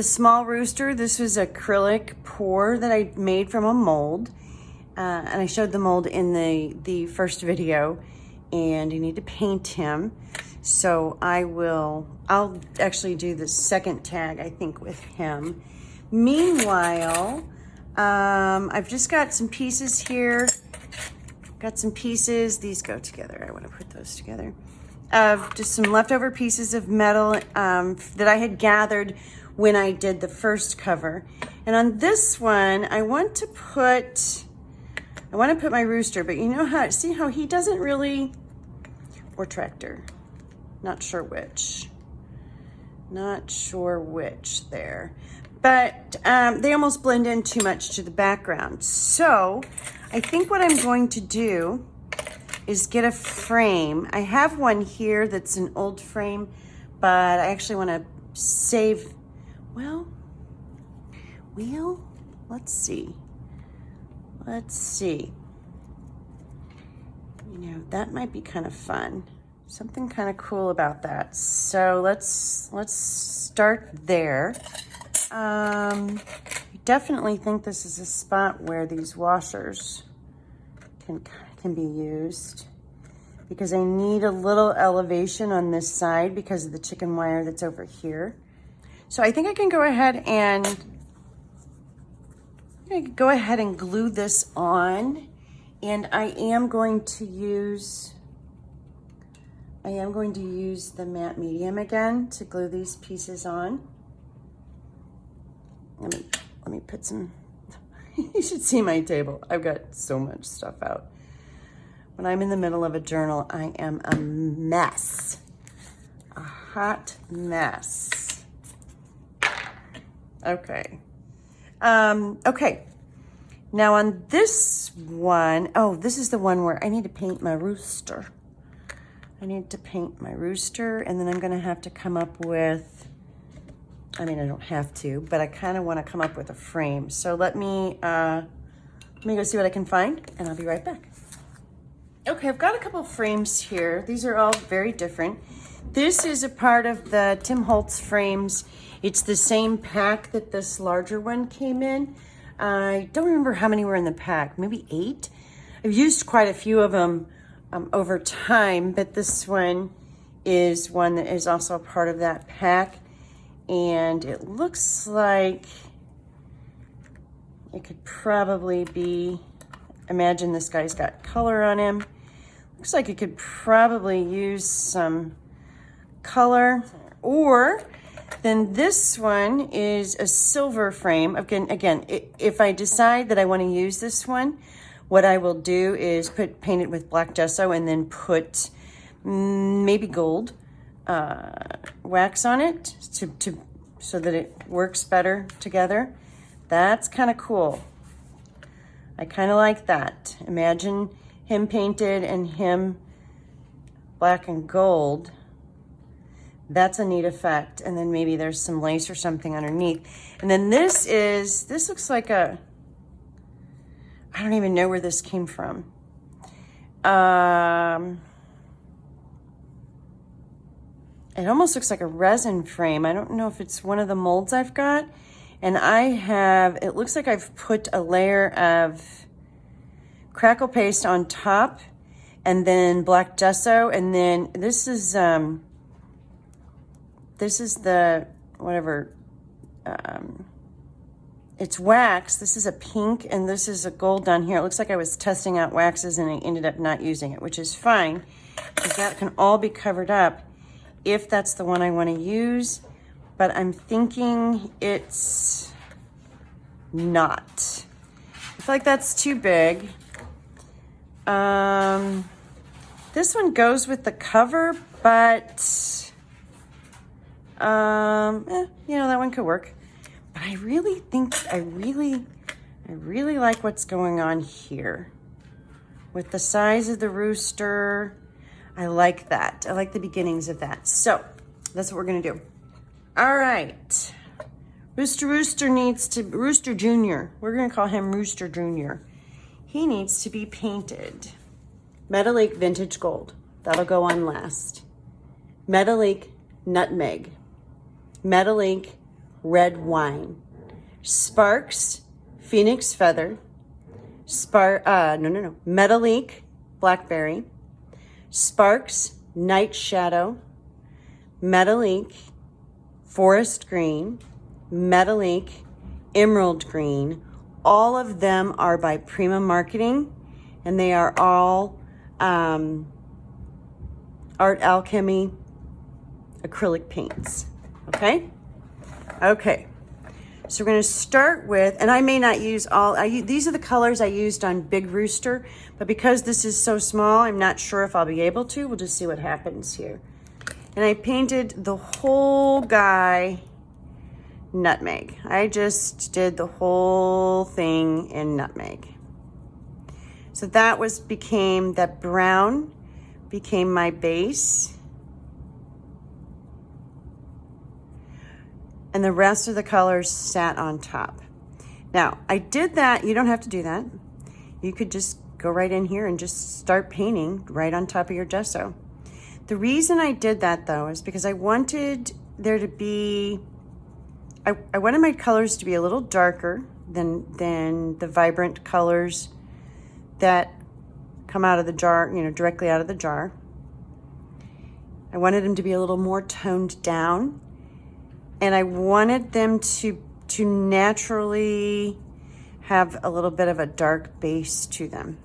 the small rooster. This was acrylic pour that I made from a mold. And I showed the mold in the first video, and you need to paint him. So I'll actually do the second tag, I think, with him. Meanwhile, I've just got some pieces here. Got some pieces, these go together. I want to put those together. Just some leftover pieces of metal that I had gathered when I did the first cover. And on this one, I want to put my rooster, but you know how, see how he doesn't really, or tractor, not sure which there. But they almost blend in too much to the background. So I think what I'm going to do is get a frame. I have one here that's an old frame, but I actually want to save, well, let's see. You know, that might be kind of fun. Something kind of cool about that. So let's start there. I definitely think this is a spot where these washers can be used, because I need a little elevation on this side because of the chicken wire that's over here. So I think I can go ahead and glue this on, and I am going to use the matte medium again to glue these pieces on. Let me put some, you should see my table. I've got so much stuff out. When I'm in the middle of a journal, I am a mess, a hot mess. Okay. Okay. Now on this one, oh, this is the one where I need to paint my rooster. And then I'm gonna have to come up with, I mean, I don't have to, but I kind of want to come up with a frame. So let me go see what I can find, and I'll be right back. Okay, I've got a couple of frames here. These are all very different. This is a part of the Tim Holtz frames. It's the same pack that this larger one came in. I don't remember how many were in the pack, maybe 8. I've used quite a few of them over time, but this one is one that is also a part of that pack. And it looks like it could probably be, imagine this guy's got color on him. Looks like it could probably use some color. Or then this one is a silver frame. Again, if I decide that I want to use this one, what I will do is paint it with black gesso and then put maybe gold wax on it so that it works better together. That's kind of cool. I kind of like that. Imagine him painted and him black and gold. That's a neat effect. And then maybe there's some lace or something underneath. And then this looks like I don't even know where this came from. It almost looks like a resin frame. I don't know if it's one of the molds I've got. And it looks like I've put a layer of crackle paste on top and then black gesso. And then this is the, whatever, it's wax. This is a pink and this is a gold down here. It looks like I was testing out waxes and I ended up not using it, which is fine, because that can all be covered up if that's the one I want to use, but I'm thinking it's not. I feel like that's too big. This one goes with the cover, but you know, that one could work. But I really think, I really like what's going on here with the size of the rooster. I like that. I like the beginnings of that. So that's what we're gonna do. All right. Rooster Rooster Rooster Jr. We're gonna call him Rooster Jr. He needs to be painted. Metallic Vintage Gold. That'll go on last. Metallic Nutmeg. Metallic red wine. Sparks, phoenix feather. Metalique, blackberry. Sparks, night shadow. Metalique, forest green. Metalique, emerald green. All of them are by Prima Marketing, and they are all Art Alchemy acrylic paints. Okay? Okay. So we're going to start with, and I may not use all, these are the colors I used on Big Rooster, but because this is so small, I'm not sure if I'll be able to. We'll just see what happens here. And I painted the whole guy nutmeg. I just did the whole thing in nutmeg. So that that brown became my base. And the rest of the colors sat on top. Now, I did that. You don't have to do that. You could just go right in here and just start painting right on top of your gesso. The reason I did that, though, is because I wanted there to be, I wanted my colors to be a little darker than the vibrant colors that come out of the jar, directly out of the jar. I wanted them to be a little more toned down. And I wanted them to naturally have a little bit of a dark base to them.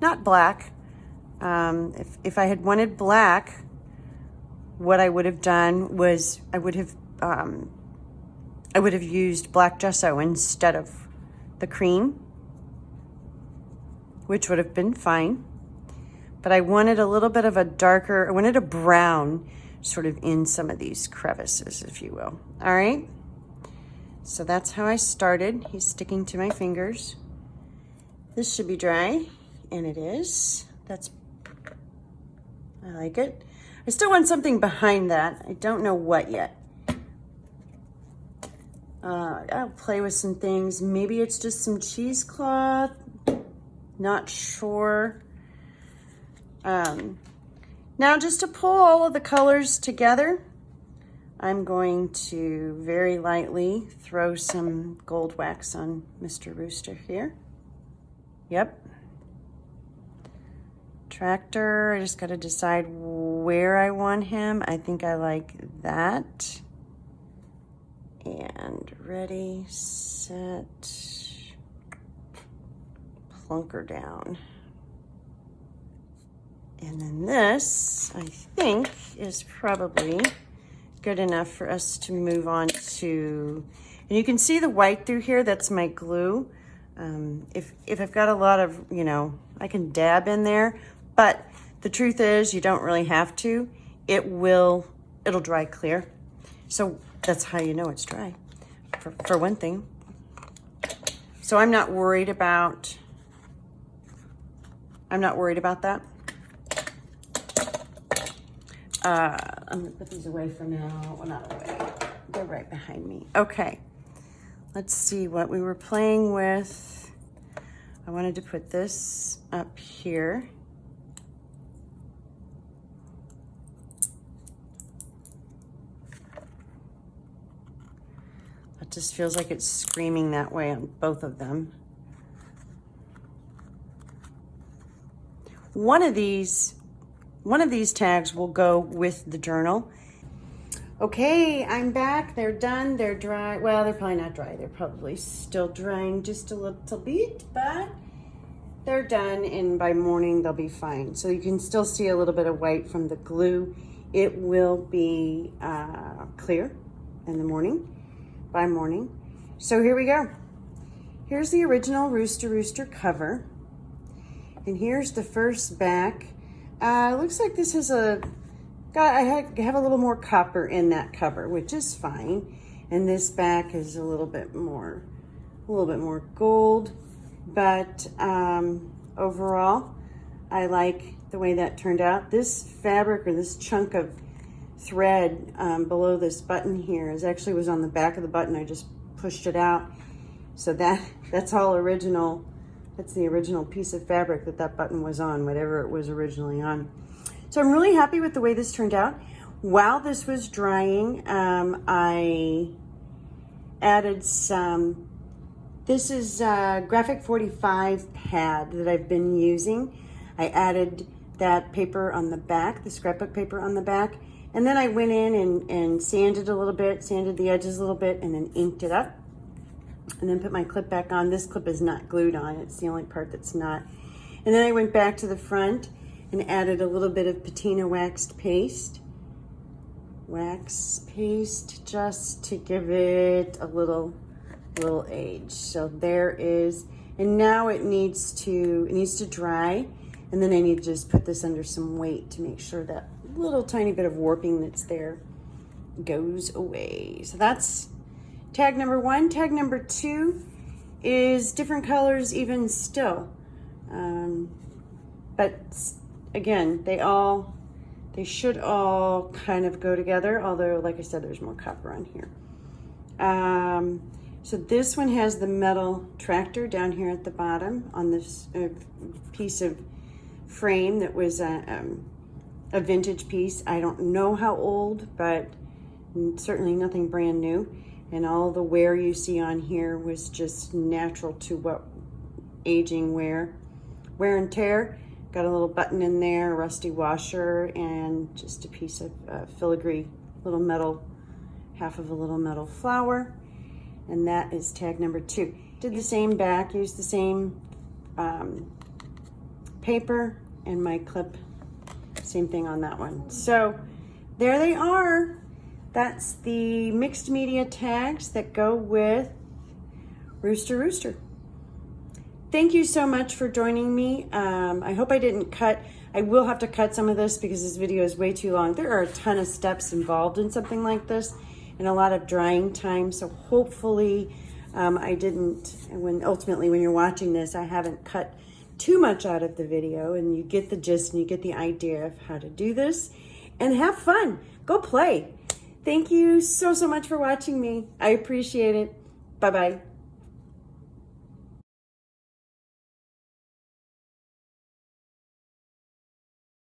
Not black. If I had wanted black, what I would have done was I would have used black gesso instead of the cream, which would have been fine. But I wanted a little bit of a darker, I wanted a brown sort of in some of these crevices, if you will. All right. So that's how I started. He's sticking to my fingers. This should be dry, and it is. I like it. I still want something behind that. I don't know what yet. I'll play with some things. Maybe it's just some cheesecloth. Not sure. Now, just to pull all of the colors together, I'm going to very lightly throw some gold wax on Mr. Rooster here. Yep. Tractor, I just got to decide where I want him. I think I like that. And ready, set, plunker down. And then this, I think, is probably good enough for us to move on to, and you can see the white through here, that's my glue. If I've got a lot of, I can dab in there, but the truth is you don't really have to. It'll dry clear. So that's how you know it's dry, for one thing. So I'm not worried about that. I'm gonna put these away for now. Well, not away. They're right behind me. Okay. Let's see what we were playing with. I wanted to put this up here. It just feels like it's screaming that way on both of them. One of these tags will go with the journal. Okay, I'm back. They're done. They're dry. Well, they're probably not dry. They're probably still drying just a little bit, but they're done, and by morning they'll be fine. So you can still see a little bit of white from the glue. It will be clear in the morning, by morning. So here we go. Here's the original Rooster Rooster cover. And here's the first back. Looks like this is I have a little more copper in that cover, which is fine. And this back is a little bit more gold. But overall, I like the way that turned out. This fabric, or this chunk of thread below this button here, was on the back of the button. I just pushed it out. So that's all original. That's the original piece of fabric that button was on, whatever it was originally on. So I'm really happy with the way this turned out. While this was drying, I added some, this is Graphic 45 pad that I've been using. I added that paper on the back, the scrapbook paper on the back, and then I went in and sanded a little bit, sanded the edges a little bit, and then inked it up. And then put my clip back on. This clip is not glued on, it's the only part that's not. And then I went back to the front and added a little bit of patina waxed paste. Wax paste just to give it a little age. So there is, and now it needs to dry, and then I need to just put this under some weight to make sure that little tiny bit of warping that's there goes away. So that's tag number 1. Tag number 2 is different colors even still. But again, they should all kind of go together, although like I said, there's more copper on here. So this one has the metal tractor down here at the bottom on this piece of frame that was a vintage piece. I don't know how old, but certainly nothing brand new. And all the wear you see on here was just natural to what aging wear and tear. Got a little button in there, a rusty washer, and just a piece of filigree, little metal, half of a little metal flower. And that is tag number 2. Did the same back, used the same paper and my clip, same thing on that one. So there they are. That's the mixed media tags that go with Rooster Rooster. Thank you so much for joining me. I hope I didn't cut. I will have to cut some of this because this video is way too long. There are a ton of steps involved in something like this and a lot of drying time. So hopefully I didn't, ultimately when you're watching this, I haven't cut too much out of the video, and you get the gist and you get the idea of how to do this and have fun. Go play. Thank you so much for watching me. I appreciate it. Bye-bye.